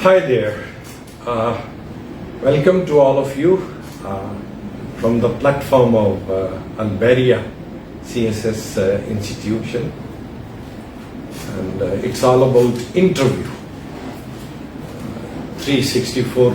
Hi there. Welcome to all of you from the platform of Alberia CSS institution. And it's all about interview. 364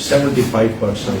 75%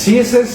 CSS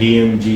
DMG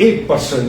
1%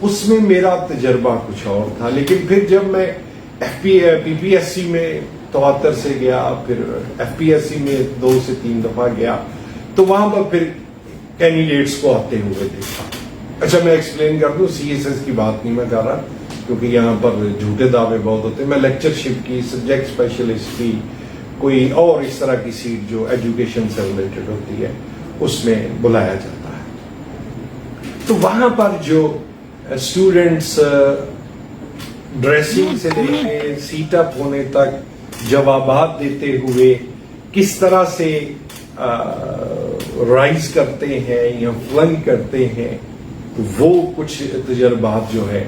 اس میں میرا تجربہ کچھ اور تھا. لیکن پھر جب میں پی پی ایس سی میں 73 سے گیا, پھر ایف پی ایس سی میں 2 سے 3 دفعہ گیا, تو وہاں پر پھر کینڈیڈیٹس کو آتے ہوئے دیکھا. اچھا میں ایکسپلین کر دوں, سی ایس ایس کی بات نہیں میں کر رہا کیونکہ یہاں پر جھوٹے دعوے بہت ہوتے ہیں. میں لیکچرشپ کی, سبجیکٹ اسپیشلسٹ کی, کوئی اور اس طرح کی سیٹ جو ایجوکیشن سے ریلیٹڈ ہوتی ہے اس میں بلایا جاتا ہے. تو وہاں پر جو اسٹوڈنٹس ڈریسنگ سے لے کے سیٹ اپ ہونے تک جوابات دیتے ہوئے کس طرح سے رائز کرتے ہیں یا فلنگ کرتے ہیں, تو وہ کچھ تجربات جو ہے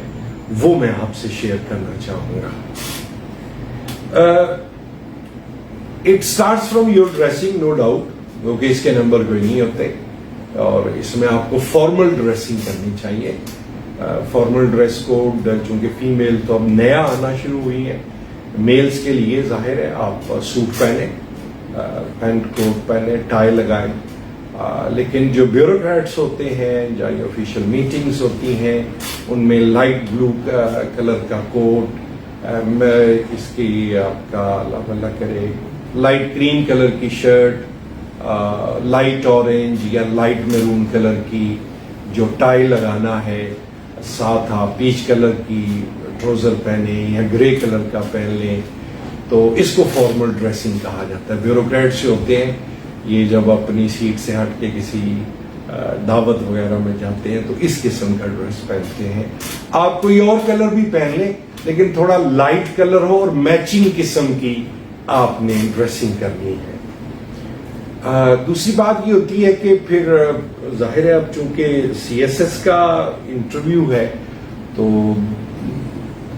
وہ میں آپ سے شیئر کرنا چاہوں گا. It starts from your dressing, no doubt, کیونکہ اس کے نمبر کوئی نہیں ہوتے, اور اس میں آپ کو فارمل ڈریسنگ کرنی چاہیے. فارمل ڈریس کوڈ چونکہ فیمیل تو اب نیا آنا شروع ہوئی ہے, میلز کے لیے ظاہر ہے آپ سوٹ پہنیں, پینٹ کوٹ پہنیں, ٹائی لگائیں. لیکن جو بیوروکریٹس ہوتے ہیں, جو آفیشیل میٹنگز ہوتی ہیں, ان میں لائٹ بلو کلر کا کوٹ, اس کی آپ کا اللہ کرے لائٹ گرین کلر کی شرٹ, لائٹ اورنج یا لائٹ میرون کلر کی جو ٹائی لگانا ہے, ساتھ آپ پیچ کلر کی ٹروزر پہنیں یا گرے کلر کا پہن لیں, تو اس کو فارمل ڈریسنگ کہا جاتا ہے. بیوروکریٹس جو ہوتے ہیں یہ جب اپنی سیٹ سے ہٹ کے کسی دعوت وغیرہ میں جاتے ہیں تو اس قسم کا ڈریس پہنتے ہیں. آپ کوئی اور کلر بھی پہن لیں لیکن تھوڑا لائٹ کلر ہو اور میچنگ قسم کی آپ نے ڈریسنگ کرنی ہے. دوسری بات یہ ہوتی ہے کہ پھر ظاہر ہے اب چونکہ سی ایس ایس کا انٹرویو ہے تو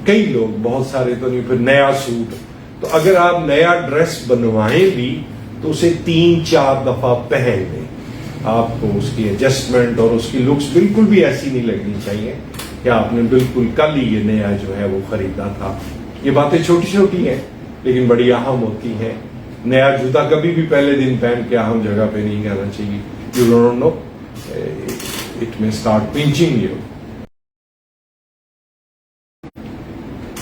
کئی لوگ, بہت سارے تو نہیں, پھر نیا سوٹ, تو اگر آپ نیا ڈریس بنوائیں بھی تو اسے 3-4 دفعہ پہن لیں. آپ کو اس کی ایڈجسٹمنٹ اور اس کی لکس بالکل بھی ایسی نہیں لگنی چاہیے کہ آپ نے بالکل کل ہی یہ نیا جو ہے وہ خریدا تھا. یہ باتیں چھوٹی چھوٹی ہیں لیکن بڑی اہم ہوتی ہیں. نیا جوتا کبھی بھی پہلے دن پہن کے اہم جگہ پہ نہیں جانا چاہیے. یو ڈونٹ نو, اٹ میں اسٹارٹ پنچنگ یو.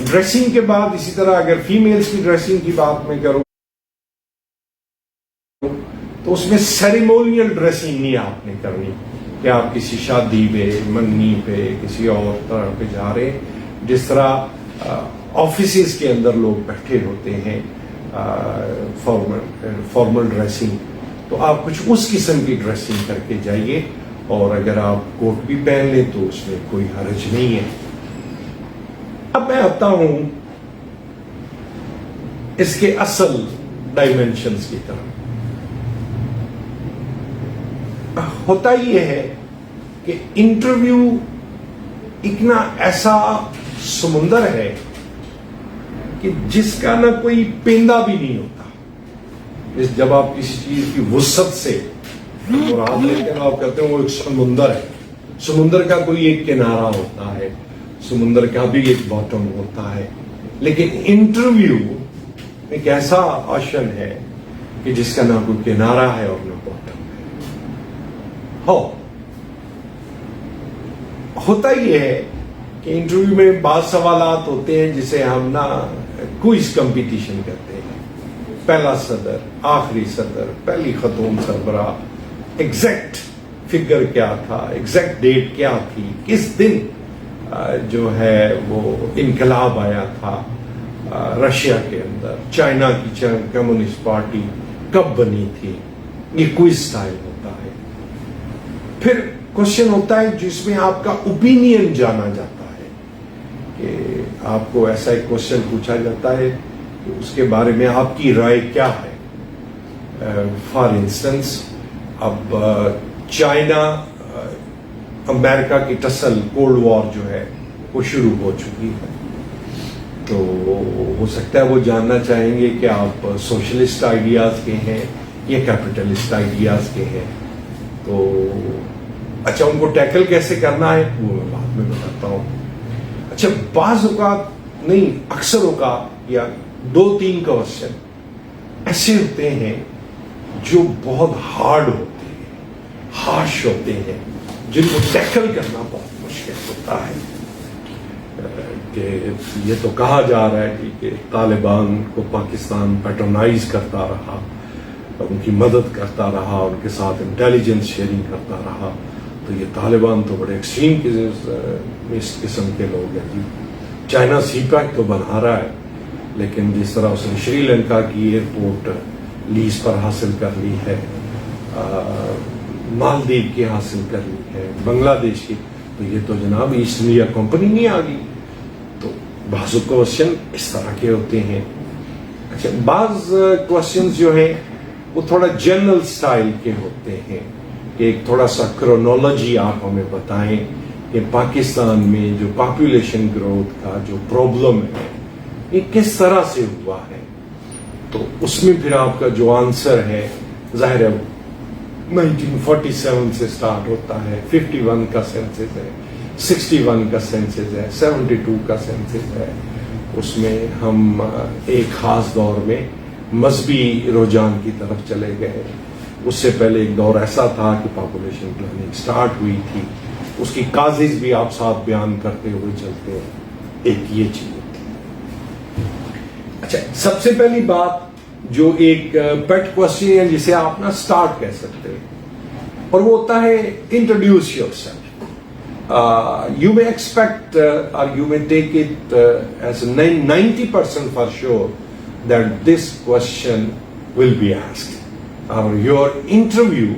ڈریسنگ کے بعد اسی طرح اگر فیمیلز کی ڈریسنگ کی بات میں کروں تو اس میں سیریمونیل ڈریسنگ نہیں آپ نے کرنی کہ آپ کسی شادی پہ, منگنی پہ, کسی اور طرح پہ جا رہے ہیں. جس طرح آفیسز کے اندر لوگ بیٹھے ہوتے ہیں فارمل ڈریسنگ, تو آپ کچھ اس قسم کی ڈریسنگ کر کے جائیے. اور اگر آپ کوٹ بھی پہن لیں تو اس میں کوئی حرج نہیں ہے. اب میں آتا ہوں اس کے اصل ڈائمینشنز کی طرف. ہوتا یہ ہے کہ انٹرویو ایک نہ ایسا سمندر ہے کہ جس کا نہ کوئی پیندا بھی نہیں ہوتا. جب آپ کسی چیز کی وسعت سے مراد لیتے ہیں آپ کہتے ہیں وہ ایک سمندر ہے. سمندر کا کوئی ایک کنارہ ہوتا ہے, سمندر کا بھی ایک باٹم ہوتا ہے. لیکن انٹرویو ایک ایسا آشن ہے کہ جس کا نہ کوئی کنارہ ہے اور نہ باٹم ہے. ہوتا یہ ہے کہ انٹرویو میں بعض سوالات ہوتے ہیں جسے ہم نا کوئز کمپٹیشن کرتے ہیں. پہلا صدر, آخری صدر, پہلی خاتون سربراہ, ایگزیکٹ فگر کیا تھا, ایگزیکٹ ڈیٹ کیا تھی, کس دن جو ہے وہ انقلاب آیا تھا رشیا کے اندر, چائنا کی کمیونسٹ پارٹی کب بنی تھی. یہ کوئز سٹائل ہوتا ہے. پھر کوشچن ہوتا ہے جس میں آپ کا اوپینین جانا جاتا ہے کہ آپ کو ایسا ایک کوشچن پوچھا جاتا ہے کہ اس کے بارے میں آپ کی رائے کیا ہے. فار انسٹنس اب چائنا امریکہ کی ٹسل کولڈ وار جو ہے وہ شروع ہو چکی ہے, تو ہو سکتا ہے وہ جاننا چاہیں گے کہ آپ سوشلسٹ آئیڈیاز کے ہیں یا کیپٹلسٹ آئیڈیاز کے ہیں. تو اچھا ان کو ٹیکل کیسے کرنا ہے وہ میں بعد میں بتاتا ہوں. اچھا بعض اوقات نہیں, اکثر اوقات یا 2-3 کوسچن ایسے ہوتے ہیں جو بہت ہارڈ ہوتے ہیں, ہارش ہوتے ہیں, جن کو ٹیکل کرنا بہت مشکل ہوتا ہے. کہ یہ تو کہا جا رہا ہے کہ طالبان کو پاکستان پیٹرنائز کرتا رہا، ان کی مدد کرتا رہا، ان کے ساتھ انٹیلیجنس شیئرنگ کرتا رہا، تو یہ طالبان تو بڑے ایکسٹریم اس قسم کے لوگ ہیں جی۔ چائنا سی پیک تو بنا رہا ہے، لیکن جس طرح اس نے شری لنکا کی ایئرپورٹ لیز پر حاصل کر لی ہے، مالدیو کی حاصل کر لی ہے، بنگلہ دیش کی، تو یہ تو جناب ایسٹ انڈیا کمپنی نہیں آ گئی۔ تو بعض کوشچن اس طرح کے ہوتے ہیں۔ اچھا، بعض کوشچنز جو ہیں وہ تھوڑا جنرل سٹائل کے ہوتے ہیں کہ ایک تھوڑا سا کرونالوجی آپ ہمیں بتائیں کہ پاکستان میں جو پاپولیشن گروتھ کا جو پرابلم ہے یہ کس طرح سے ہوا ہے۔ تو اس میں پھر آپ کا جو آنسر ہے ظاہر ہے 1947 سے سٹارٹ ہوتا ہے، 51 کا سینسس ہے، 61 کا سینسس ہے، 72 کا سینسس ہے۔ اس میں ہم ایک خاص دور میں مذہبی رجحان کی طرف چلے گئے۔ اس سے پہلے ایک دور ایسا تھا کہ پاپولیشن پلاننگ سٹارٹ ہوئی تھی، اس کی کازز بھی آپ ساتھ بیان کرتے ہوئے چلتے ہیں۔ ایک یہ چیز تھی۔ اچھا، سب سے پہلی بات جو ایک پیٹ کوسچن ہے جسے آپ نا سٹارٹ کہہ سکتے ہیں، اور وہ ہوتا ہے introduce your self. You may expect or you may take it as 90% for sure that this question will be asked, or your interview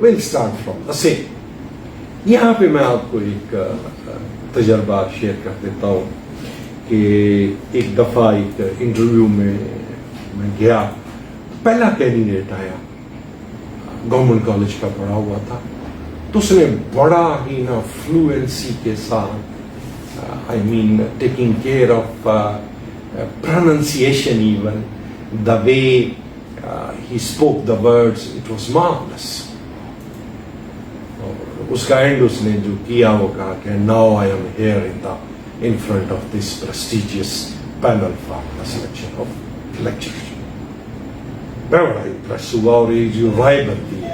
will start from the same. یہاں پہ میں آپ کو ایک تجربہ شیئر کر دیتا ہوں کہ ایک دفعہ ایک انٹرویو میں گیا، پہلا کینڈیڈیٹ آیا، گورنمنٹ کالج کا پڑھا ہوا تھا، تو اس نے بڑا ہی نا فلوئنسی کے ساتھ taking care of pronunciation, even the way he spoke the words, it was marvellous. اس کا اینڈ اس نے جو کیا وہ کہا کہ now I am here in front of this prestigious panel for the selection of lecture. میں بڑا امپریس ہوا، اور یہ جو رائے بنتی ہے،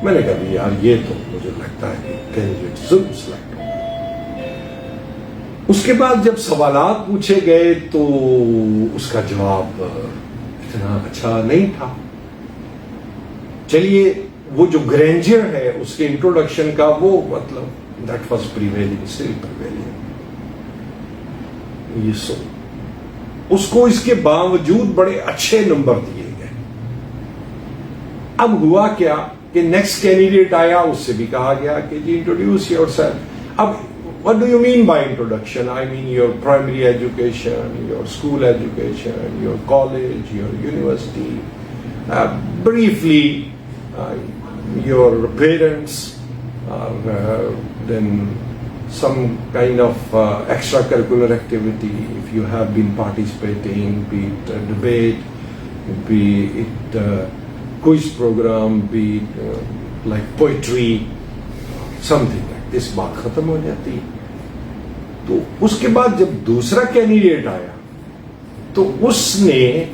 میں نے کہا یار یہ تو مجھے لگتا ہے کہ کینڈیڈیٹ ضرور سلیکٹ ہو۔ اس کے بعد جب سوالات پوچھے گئے تو اس کا جواب اتنا اچھا نہیں تھا۔ چلیے، وہ جو گرینجر ہے اس کے انٹروڈکشن کا، وہ مطلب that was prevailing, still prevailing. یہ سو اس کو اس کے باوجود بڑے اچھے نمبر دیے گئے۔ اب ہوا کیا کہ نیکسٹ کینڈیڈیٹ آیا، اس سے بھی کہا گیا کہ جی انٹروڈیوس یور سیلف۔ اب what do you mean by introduction? I mean your primary education, your school education, your college, your university, briefly your parents, then some kind of extracurricular activity if you have been participating, be it debate, be it quiz program, be it like poetry, something like this. بات ختم ہو جاتی۔ تو اس کے بعد جب دوسرا candidate آیا تو اس نے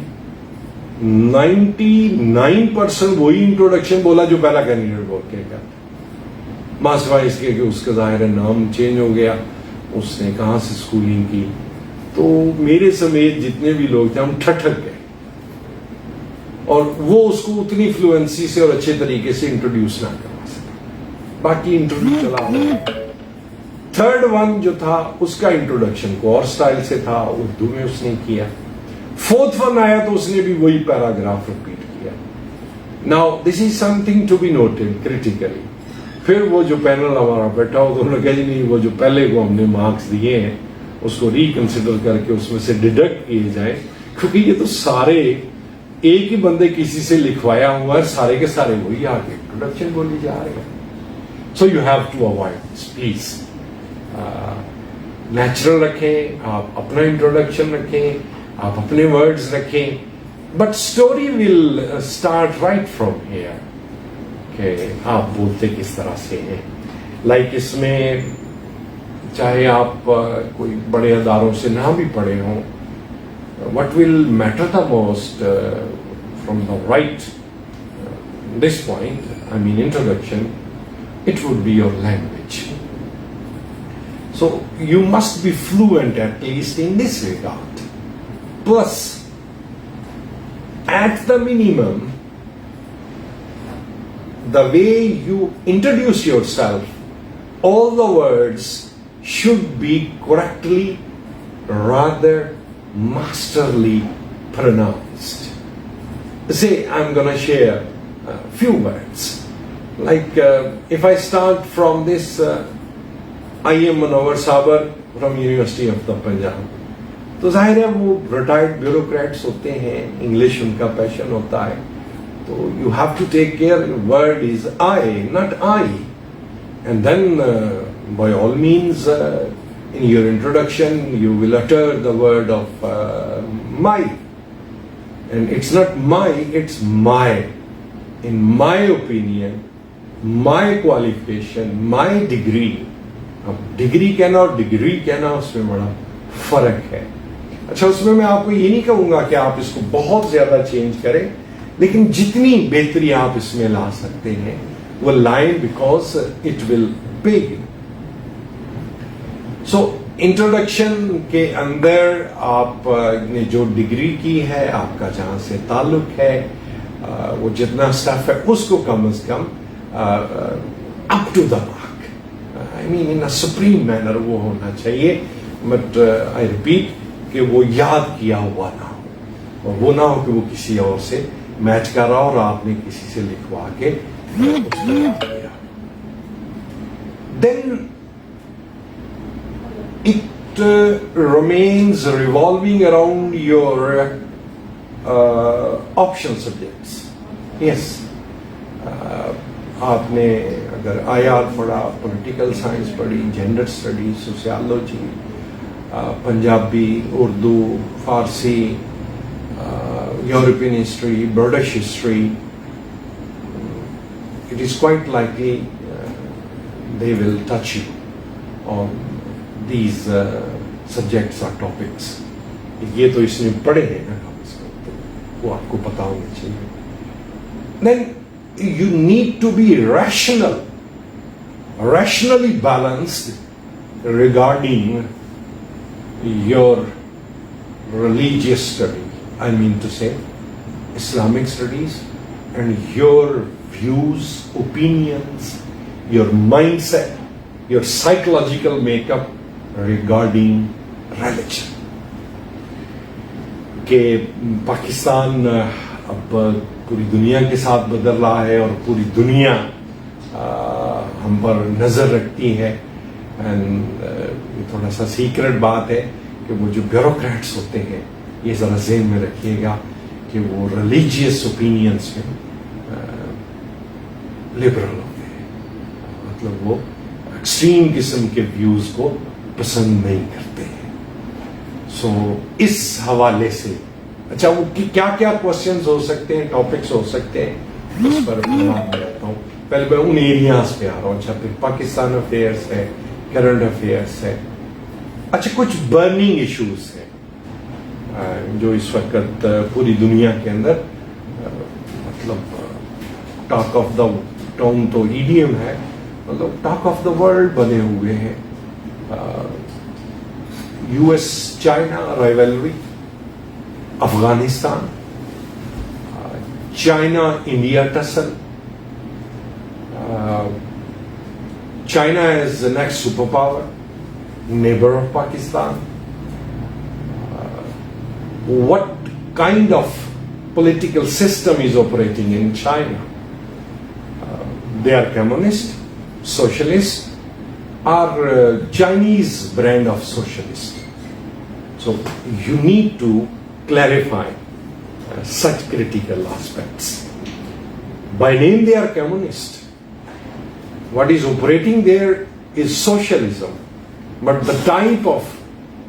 99% وہی انٹروڈکشن بولا جو پہلا کینڈیڈیٹ بول کے گیا، ماسوائے اس کے کہ اس کا ظاہر ہے نام چینج ہو گیا، اس نے کہاں سے اسکولنگ کی۔ تو میرے سمیت جتنے بھی لوگ تھے ہم ٹھٹک گئے، اور وہ اس کو اتنی فلوئنسی سے اور اچھے طریقے سے انٹروڈیوس نہ کروا سکا۔ باقی انٹروڈیو چلا ہوا۔ تھرڈ ون جو تھا اس کا انٹروڈکشن کو اور سٹائل سے تھا، اردو میں اس نے کیا۔ فورتھ ون آیا تو اس نے بھی وہی پیراگراف ریپیٹ کیا۔ Now this is something to be noted critically. پھر وہ جو پینل ہمارا بیٹھا ہو تو انہوں نے کہا جی نہیں، وہ جو پہلے کو ہم نے مارکس دیے ہیں اس کو ریکنسیڈر کر کے اس میں سے ڈیڈکٹ کیے جائیں، کیونکہ یہ تو سارے ایک ہی بندے کسی سے لکھوایا ہوا ہے، سارے کے سارے وہی آگے انٹروڈکشن بولی جا رہے ہیں۔ So you have to avoid this, please natural رکھیں، آپ اپنا انٹروڈکشن رکھیں، آپ اپنے ورڈز رکھیں، but story will start right from here, کہ آپ بولتے کس طرح سے ہیں۔ لائک اس میں چاہے آپ کوئی بڑے اداروں سے نہ بھی پڑھے ہوں، what will matter the most from the right this point, I mean introduction, it would be your language. So you must be fluent at least in this regard. Plus, at the minimum, the way you introduce yourself, all the words should be correctly, rather masterly pronounced. Say, I'm going to share a few words. Like, if I start from this, I am Munawar Sabar from University of the Punjab. تو ظاہر ہے وہ retired bureaucrats ہوتے ہیں, English ان کا پیشن ہوتا ہے, تو you have to take care, word is I not I, and then by all means in your introduction you will utter the word of my, and it's not my, it's my. In my opinion, my qualification, my degree. اب degree کہنا اور degree کہنا اس میں بڑا فرق ہے. اچھا, اس میں میں آپ کو یہ نہیں کہوں گا کہ آپ اس کو بہت زیادہ چینج کریں, لیکن جتنی بہتری آپ اس میں لا سکتے ہیں وہ line, because it will big. So introduction کے اندر آپ نے جو ڈگری کی ہے, آپ کا جہاں سے تعلق ہے, وہ جتنا اسٹف ہے اس کو کم از کم up to the mark, I mean in supreme manner وہ ہونا چاہیے. بٹ آئی ریپیٹ کہ وہ یاد کیا ہوا نہ ہو, اور وہ نہ ہو کہ وہ کسی اور سے میچ کر رہا اور آپ نے کسی سے لکھوا کے دین it remains revolving around your optional subjects. Yes, آپ نے اگر IR پڑھا, پولیٹیکل سائنس پڑھی, gender study, sociology, Punjabi, Urdu, Farsi, European history, British history, it is quite likely they will touch you on these subjects or topics. یہ تو اس نے پڑھے ہیں نا کم از کم, تو وہ آپ کو پتا ہونا چاہیے. Then you need to be rationally balanced regarding your religious study. I mean to say Islamic studies, and your views, opinions, your mindset, your psychological makeup regarding religion. کہ پاکستان اب پوری دنیا کے ساتھ بدل رہا ہے, اور پوری دنیا ہم پر نظر رکھتی ہے. اینڈ یہ تھوڑا سا سیکرٹ بات ہے کہ وہ جو بیوروکریٹس ہوتے ہیں, یہ ذرا ذہن میں رکھیے گا کہ وہ ریلیجیس اوپینینس میں لبرل ہوتے ہیں, مطلب وہ ایکسٹریم قسم کے ویوز کو پسند نہیں کرتے ہیں. سو اس حوالے سے اچھا وہ کیا کیا کوشچنز ہو سکتے ہیں, ٹاپکس ہو سکتے ہیں, اس پر میں آتا ہوں. پہلے میں ان ایریاز پہ آ رہا ہوں. اچھا, پھر پاکستان افیئرس ہے, کرنٹ افیئرس ہے. اچھا, کچھ برننگ ایشوز ہیں جو اس وقت پوری دنیا کے اندر مطلب ٹاک آف دا ٹاؤن تو ایڈیم ہے, مطلب ٹاک آف دا ورلڈ بنے ہوئے ہیں. US China rivalry, Afghanistan, China India ٹسل, China is the next superpower, neighbor of Pakistan. What kind of political system is operating in China? They are communist, socialist, or Chinese brand of socialist. So you need to clarify such critical aspects. By name they are communist. What is operating there is socialism, but the type of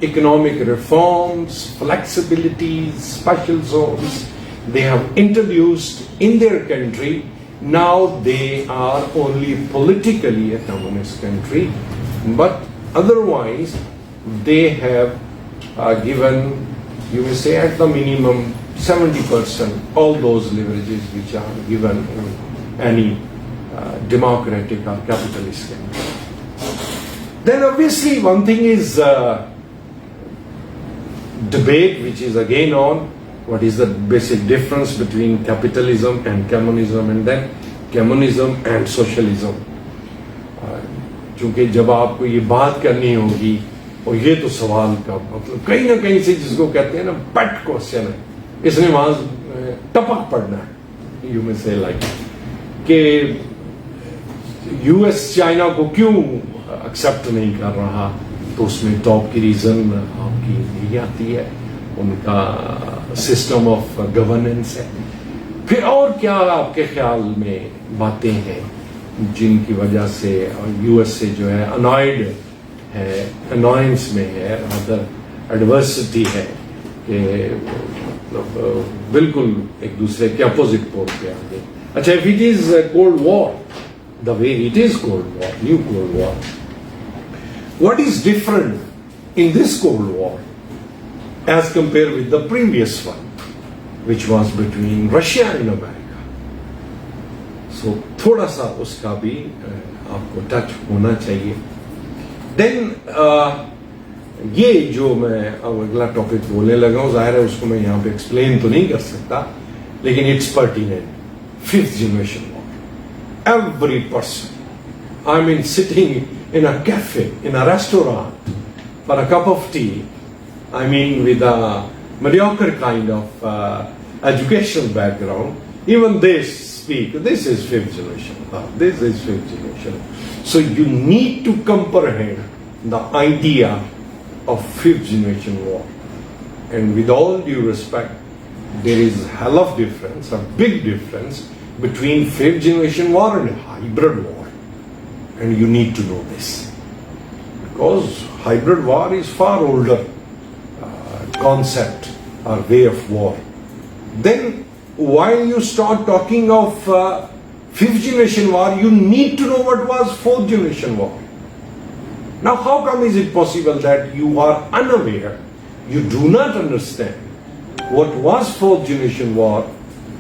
economic reforms, flexibilities, special zones they have introduced in their country, now they are only politically a communist country, but otherwise they have given, you may say at the minimum 70% all those leverages which are given in any democratic or capitalist country. Then obviously one thing is debate which is again on what is the basic difference between capitalism and communism, and then communism and socialism. چونکہ جب آپ کو یہ بات کرنی ہوگی اور یہ تو سوال کا مطلب کہیں نہ کہیں سے جس کو کہتے ہیں نا بٹ کوشچن ہے, اس نے وہاں ٹپک پڑنا ہے, یو میں سے لائک کہ یو ایس چائنا کو کیوں ایکسپٹ نہیں کر رہا, تو اس میں ٹاپ کی ریزن آپ کی یہی آتی ہے, ان کا سسٹم آف گورننس ہے. پھر اور کیا آپ کے خیال میں باتیں ہیں جن کی وجہ سے یو ایس سے جو ہے انوائڈ ہے, انوائنس میں ہے, ادر ایڈورسٹی ہے کہ بالکل ایک دوسرے کے اپوزٹ پول پہ آ گئے. اچھا, if it is a cold war, the way it is cold war, new cold war, what is different in this cold war as compared with the previous one, which was between Russia and America? So تھوڑا سا اس کا بھی آپ کو touch ہونا چاہیے. دین یہ جو میں اگلا ٹاپک بولنے لگا ہوں, ظاہر ہے اس کو میں یہاں پہ ایکسپلین تو نہیں کر سکتا, لیکن it's pertinent. Fifth generation war. Every person, I mean sitting in a cafe, in a restaurant, for a cup of tea, I mean with a mediocre kind of educational background, even they speak, this is fifth generation, this is fifth generation. So you need to comprehend the idea of fifth generation war. And with all due respect, there is a hell of difference, a big difference between fifth generation war and hybrid war. And you need to know this, because hybrid war is far older concept or way of war. Then while you start talking of fifth generation war, you need to know what was fourth generation war. Now how come is it possible that you are unaware, you do not understand what was fourth generation war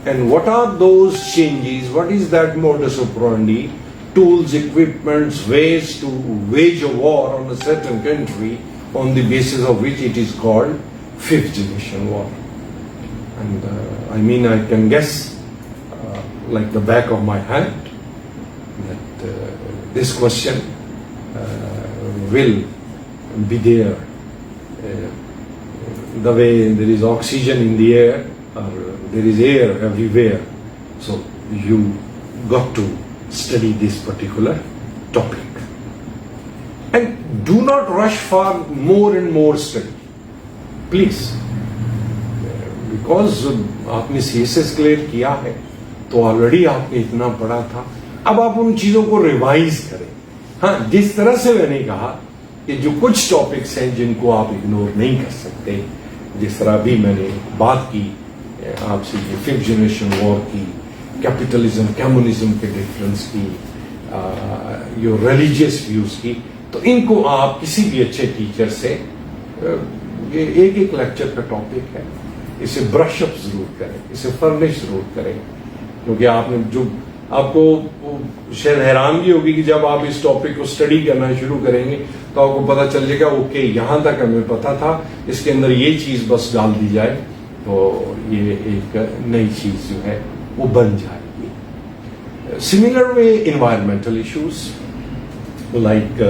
and what are those changes, what is that modus operandi, tools, equipments, ways to wage a war on a certain country on the basis of which it is called fifth generation war. And I mean, I can guess like the back of my hand that this question will be there. The way there is oxygen in the air, or there is air everywhere, so you got to study this particular topic. And do not rush for more and more study, please, because آپ نے CSS clear کیا ہے تو already آپ نے اتنا پڑھا تھا, اب آپ ان چیزوں کو ریوائز کریں. ہاں, جس طرح سے میں نے کہا کہ جو کچھ ٹاپکس ہیں جن کو آپ اگنور نہیں کر سکتے, جس طرح بھی میں نے بات کی آپ سے ففتھ جنریشن وار کی, کیپٹلزم کمیونزم کے ڈفرنس کی, جو ریلیجیس ویوز کی, تو ان کو آپ کسی بھی اچھے ٹیچر سے, یہ ایک ایک لیکچر کا ٹاپک ہے, اسے برش اپ ضرور کریں, اسے فرنش ضرور کریں, کیونکہ آپ نے جو آپ کو شاید حیرانگی ہوگی کہ جب آپ اس ٹاپک کو اسٹڈی کرنا شروع کریں گے تو آپ کو پتا چل جائے گا اوکے یہاں تک ہمیں پتا تھا, اس کے اندر یہ چیز بس ڈال دی جائے تو یہ ایک نئی چیز جو ہے وہ بن جائے گی. Similar way environmental issues like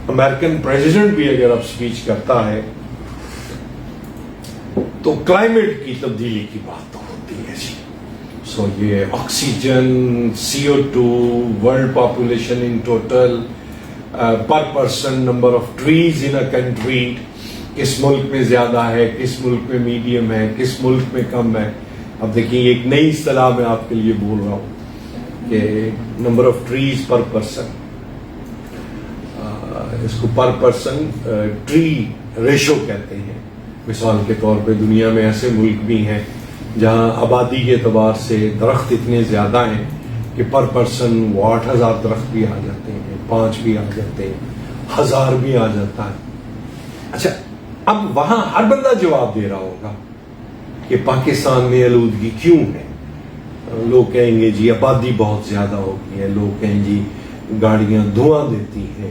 American president بھی اگر اب اسپیچ کرتا ہے تو کلائمیٹ کی تبدیلی کی بات تو ہوتی ہے جی. سو یہ oxygen, CO2, world population in total, per person number of trees in a country, کس ملک میں زیادہ ہے, کس ملک میں میڈیم ہے, کس ملک میں کم ہے. اب دیکھیں ایک نئی اصطلاح میں آپ کے لیے بول رہا ہوں کہ number of trees per person, اس کو پر پرسن ٹری ریشو کہتے ہیں. مثال کے طور پہ دنیا میں ایسے ملک بھی ہیں جہاں آبادی کے اعتبار سے درخت اتنے زیادہ ہیں کہ پر پرسن وہ 8,000 درخت بھی آ جاتے ہیں, 5 بھی آ جاتے ہیں, 1,000 بھی آ جاتا ہے. اچھا, اب وہاں ہر بندہ جواب دے رہا ہوگا کہ پاکستان میں آلودگی کیوں ہے. لوگ کہیں گے جی آبادی بہت زیادہ ہو گئی ہے, لوگ کہیں جی گاڑیاں دھواں دیتی ہیں,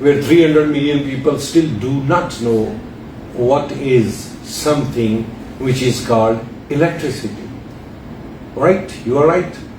where 300 million people still do not know what is something which is called electricity. Right? You are right.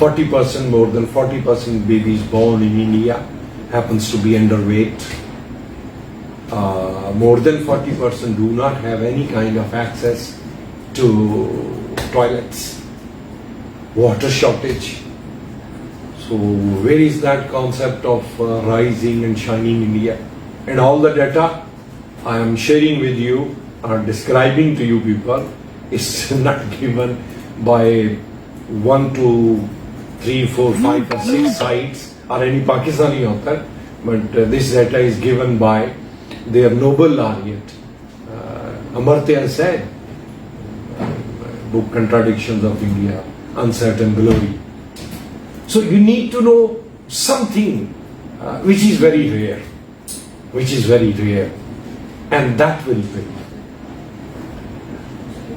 40% more than 40% babies born in India happens to be underweight. More than 40% do not have any kind of access to toilets. Water shortage. So where is that concept of rising and shining India? And all the data I am sharing with you or describing to you people is not given by 1, 2, 3, 4, 5 or 6 sites or any Pakistani author, but this data is given by their noble laureate. Amartya said, book Contradictions of India, Uncertain Glory. So you need to know something which is very rare, and that will bring.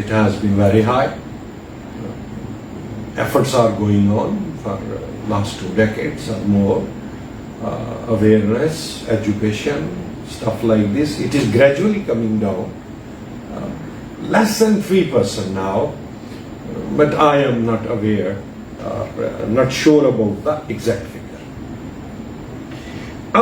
it has been very high. Efforts are going on for last 2 decades or more. Awareness, education, stuff like this. It is gradually coming down. Less than 3% now, but I am not aware, not sure about the exact figure.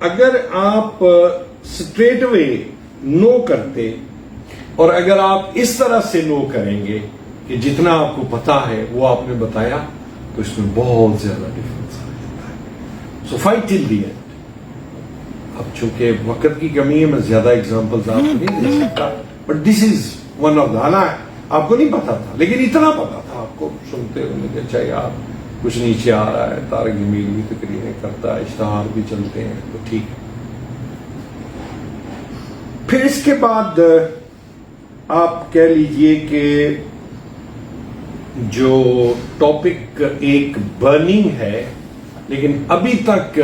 اگر آپ street وے نو کرتے اور اگر آپ اس طرح سے نو کریں گے کہ جتنا آپ کو پتا ہے وہ آپ نے بتایا تو اس میں بہت زیادہ ڈفرنس آ جاتا ہے. سو فائٹ ٹل دی اینڈ. اب چونکہ وقت کی کمی ہے میں زیادہ ایگزامپلز آپ کو نہیں دے سکتا, but this is one of the. آپ کو نہیں پتا تھا لیکن اتنا پتا تھا آپ کو سنتے ہونے کہ اچھا یار کچھ نیچے آ رہا ہے, طارق جمیل بھی تقریریں کرتا ہے, اشتہار بھی چلتے ہیں, تو ٹھیک ہے. پھر اس کے بعد آپ کہہ لیجئے کہ جو ٹاپک ایک برننگ ہے لیکن ابھی تک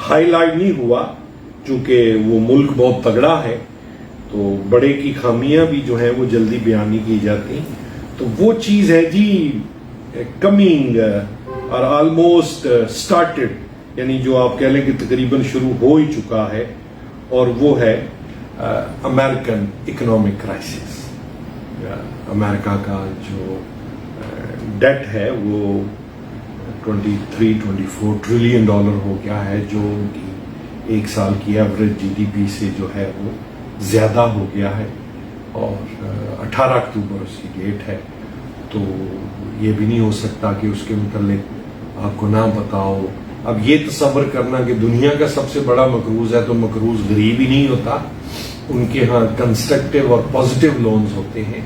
ہائی لائٹ نہیں ہوا چونکہ وہ ملک بہت تگڑا ہے تو بڑے کی خامیاں بھی جو ہیں وہ جلدی بیان نہیں کی جاتی, تو وہ چیز ہے جی کمنگ اور آلموسٹ سٹارٹڈ, یعنی جو آپ کہہ لیں کہ تقریباً شروع ہو ہی چکا ہے, اور وہ ہے امریکن اکنامک کرائسس. امریکہ کا جو ڈیٹ ہے وہ 23-24 ٹریلین ڈالر ہو گیا ہے, جو ان کی ایک سال کی ایوریج جی ڈی پی سے جو ہے وہ زیادہ ہو گیا ہے, اور 18 اکتوبر اس کی ڈیٹ ہے. تو یہ بھی نہیں ہو سکتا کہ اس کے متعلق آپ کو نہ پتا ہو. اب یہ تصور کرنا کہ دنیا کا سب سے بڑا مقروض ہے تو مقروض غریب ہی نہیں ہوتا, ان کے ہاں کنسٹرکٹیو اور پازیٹیو لونز ہوتے ہیں,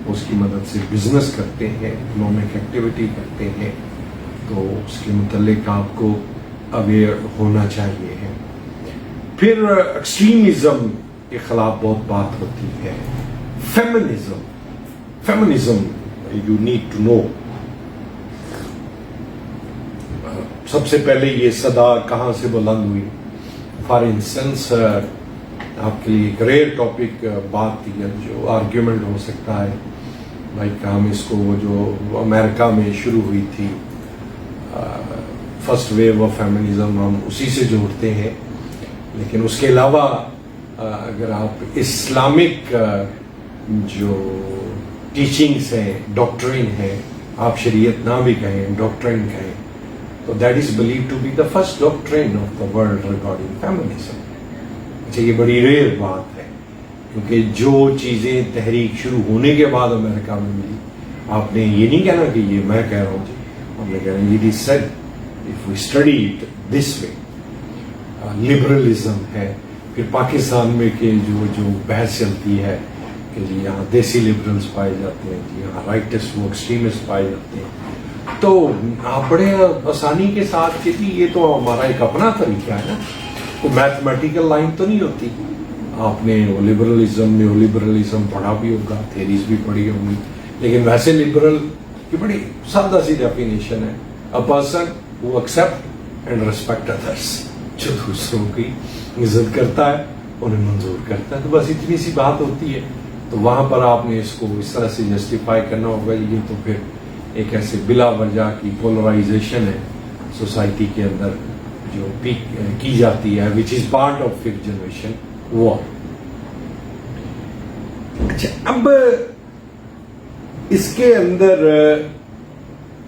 اس کی مدد سے بزنس کرتے ہیں, اکنامک ایکٹیویٹی کرتے ہیں, تو اس کے متعلق آپ کو اویئر ہونا چاہیے ہے. پھر ایکسٹریمزم کے خلاف بہت بات ہوتی ہے. Feminism you need to know. سب سے پہلے یہ صدا کہاں سے بلند ہوئی. فار انسٹنس آپ کے لیے ایک ریئر ٹاپک بات جو آرگیومنٹ ہو سکتا ہے, لائک ہم اس کو جو امریکہ میں شروع ہوئی تھی فرسٹ ویو آف فیمنزم, ہم اسی سے جوڑتے ہیں. لیکن اس کے علاوہ اگر آپ اسلامک جو ٹیچنگس ہیں, ڈاکٹرین ہے, آپ شریعت نہ بھی کہیں ڈاکٹرین کہیں, تو that is believe to be the first doctrine of the world regarding feminism. اچھا یہ بڑی ریئر بات ہے کیونکہ جو چیزیں تحریک شروع ہونے کے بعد امریکہ میں ملی, آپ نے یہ نہیں کہنا کہ یہ میں کہہ رہا ہوں جی, ہم نے کہنا یہ is said if we study it this way. Liberalism ہے. پھر پاکستان میں کہ جو بحث چلتی ہے کہ جی یہاں دیسی لبرلز پائے جاتے ہیں, جی یہاں رائٹسٹ وہ ایکسٹریمسٹ پائے جاتے ہیں, تو آپ بڑے آسانی کے ساتھ کہ جی یہ تو ہمارا ایک اپنا طریقہ ہے نا, وہ میتھمیٹیکل لائن تو نہیں ہوتی. آپ نے وہ لبرلزم نیو لبرلزم پڑھا بھی ہوگا, تھیریز بھی پڑھی ہوں گی, لیکن ویسے لبرل کی بڑی سادہ سی ڈیفینیشن ہے, a person who accept and respect others, جو دوسروں کی عزت کرتا ہے انہیں منظور کرتا ہے. تو بس اتنی سی بات ہوتی ہے. تو وہاں پر آپ نے اس کو اس طرح سے جسٹیفائی کرنا ہوگا. یہ تو پھر ایک ایسے بلا وجہ کی پولرائزیشن ہے سوسائٹی کے اندر جو کی جاتی ہے, which is part of fifth generation war. اچھا اب اس کے اندر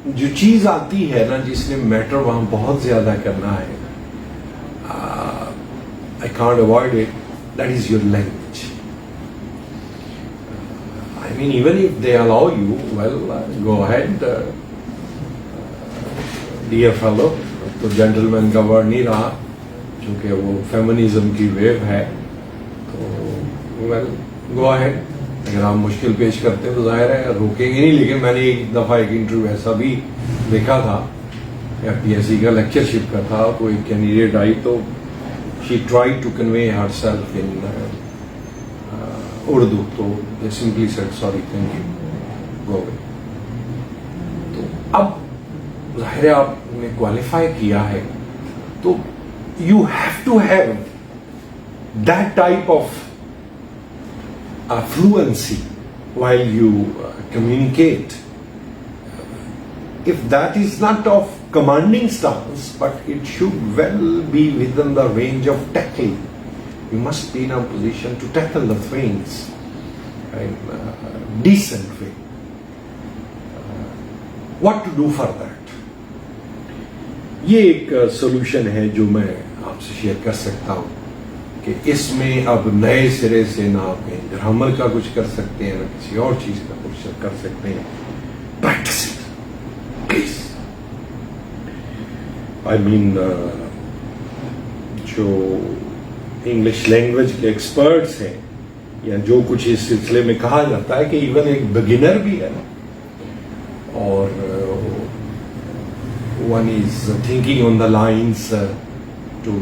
جو چیز آتی ہے نا جس نے میٹر وہاں بہت زیادہ کرنا ہے, I can't avoid it, that is your language. I mean, even if they allow you, well, go ahead, dear fellow. تو جینٹلمین کا ورڈ نہیں رہا چونکہ وہ فیمنزم کی ویو ہے, تو ویل گو اہیڈ. اگر آپ مشکل پیش کرتے ہیں تو ظاہر ہے روکیں گے نہیں. لیکن میں نے ایک دفعہ ایک انٹرویو ایسا بھی دیکھا تھا, ایف پی ایس سی کا لیکچرشپ کا تھا, تو ایک کینڈیڈیٹ آئی تو she tried to convey herself in Urdu, تو they simply said sorry, thank you, go away. تو اب ظاہر ہے آپ نے کوالیفائی کیا ہے تو you have to have that type of fluency while you communicate. If that is not of commanding stance, but it should well be within the range of tackling. You must be in a position to tackle the things in a decent way. What to do for that? یہ ایک solution ہے جو میں آپ سے share کر سکتا ہوں کہ اس میں اب نئے سرے سے نہ آپ کہیں گرامر کا کچھ کر سکتے ہیں نہ کسی اور چیز کا کچھ کر سکتے ہیں. Practice it please. I mean جو انگلش لینگویج کے ایکسپرٹس ہیں یا جو کچھ اس سلسلے میں کہا جاتا ہے کہ ایون ایک بگنر بھی ہے اور one is thinking on the lines to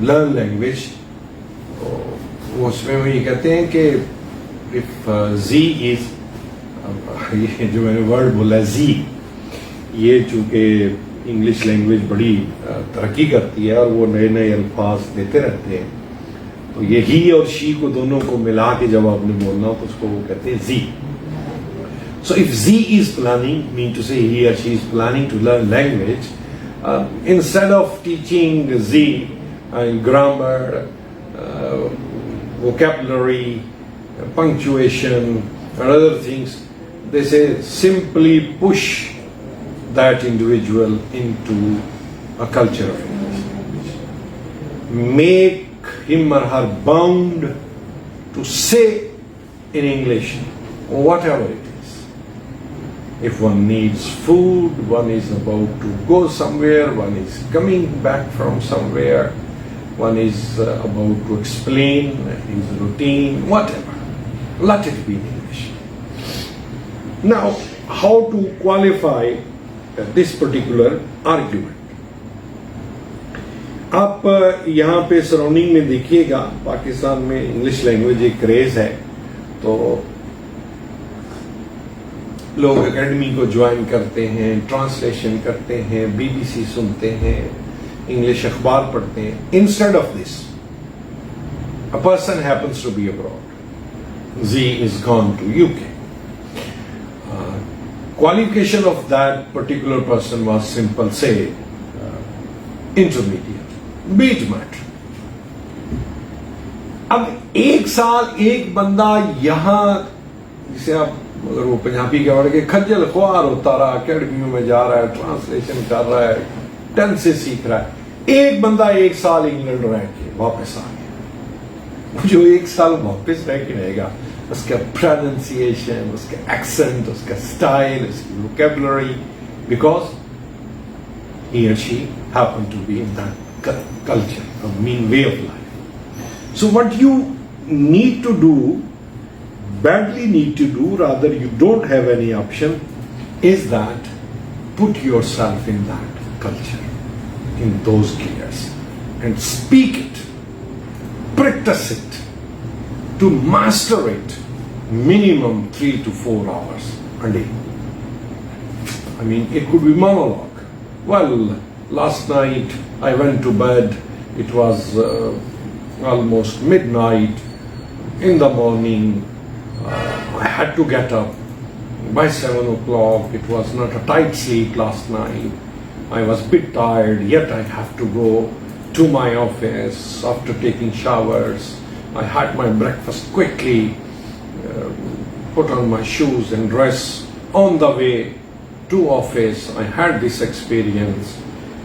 learn language, وہ اس میں وہ یہ کہتے ہیں کہ if Z is یہ جو میں نے ورڈ بولا ہے Z، یہ چونکہ انگلش لینگویج بڑی ترقی کرتی ہے اور وہ نئے نئے الفاظ دیتے رہتے ہیں، تو یہ ہی اور شی کو دونوں کو ملا کے جب آپ نے بولنا ہو تو اس کو وہ کہتے ہیں Z. So if Z is planning, mean to say he or she is planning to learn language, instead of teaching Z grammar, vocabulary, punctuation and other things, they say simply push that individual into a culture of English language. Make him or her bound to say in English whatever it is. If one needs food, one is about to go somewhere, one is coming back from somewhere, one is about to explain his routine, whatever. Let it be in English. Now, how to qualify this particular argument? آپ یہاں پہ surrounding میں دیکھیے گا پاکستان میں English language ایک craze ہے، تو لوگ اکیڈمی کو جوائن کرتے ہیں، ٹرانسلیشن کرتے ہیں، BBC سنتے ہیں، انگلش اخبار پڑھتے ہیں. Instead of this a person happens to be abroad. Z is gone to UK. Qualification of that particular person was simple, say intermediate, be it matter. اب ایک سال ایک بندہ یہاں جسے آپ اگر وہ پنجابی کے ورڈ کے کھجل خوار ہوتا رہا، اکیڈمیوں میں جا رہا ہے، ٹرانسلیشن کر رہا ہے، ٹینس سے سیکھ رہا ہے، ایک بندہ ایک سال انگلینڈ رہ کے واپس آ گیا، جو ایک سال واپس رہ کے رہے گا اس کا پروننسیشن، اس کا ایکسنٹ، اس کا اسٹائل، اس کی vocabulary, because he or she happened to be in that culture, a mean way of life. So what you need to do, badly need to do, rather you don't have any option, is that put yourself in that culture, in those gears, and speak it, practice it, to master it, minimum 3 to 4 hours a day. I mean, it could be monologue. Well, last night I went to bed, it was almost midnight. In the morning, I had to get up by 7 o'clock. It was not a tight sleep last night. I was a bit tired, yet I have to go to my office after taking showers. I had my breakfast quickly, put on my shoes and dress. On the way to office, I had this experience.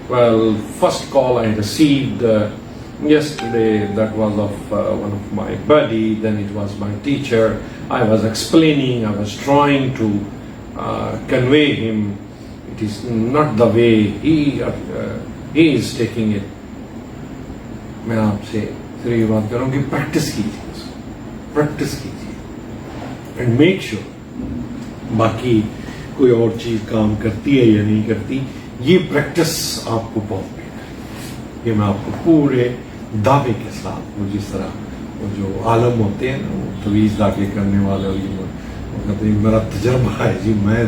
Well, first call I received yesterday, that was of one of my buddy, then it was my teacher. I was explaining, I was trying to convey him, it is not the way he is taking it. میں آپ سے صرف یہ بات کروں کہ practice کیجیے، practice کیجیے اینڈ میک شیور. باقی کوئی اور چیز کام کرتی ہے یا نہیں کرتی، یہ پریکٹس آپ کو بہت بہتر ہے. یہ میں آپ کو پورے دعوے کے ساتھ، وہ جس طرح وہ جو عالم ہوتے ہیں نا، وہ تویز داخلے کرنے والے، وہ کہتے ہیں میرا تجربہ ہے جی، میں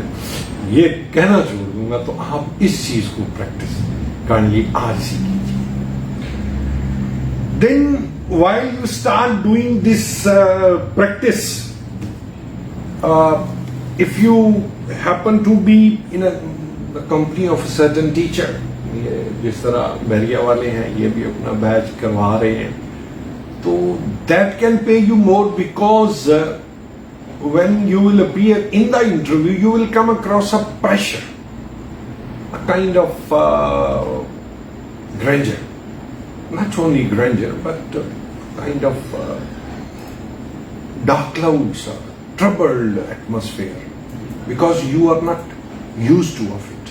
یہ کہنا چھوڑ دوں گا، تو آپ اس چیز کو پریکٹس کرنی آج سے کیجیے. Then while you start doing this practice, if you happen to be in the company of a certain teacher, جس طرح بحریہ والے ہیں یہ بھی اپنا بیچ کروا رہے ہیں، تو that can pay you more, because when you will appear in the interview you will come across a pressure, a kind of grandeur. not only grandeur, but kind of dark clouds, troubled atmosphere, because you are not used to of it.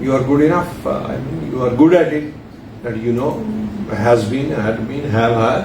you are good enough, I mean, you are good at it, that you know, has been, had been, have had,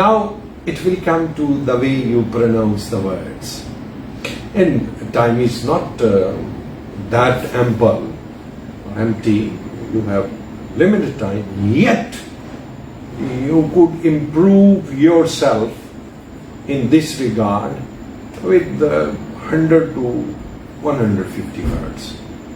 Now it will come to the way you pronounce the words, and time is not that ample, empty, you have limited time, yet you could improve yourself in this regard with 100 to 150 words.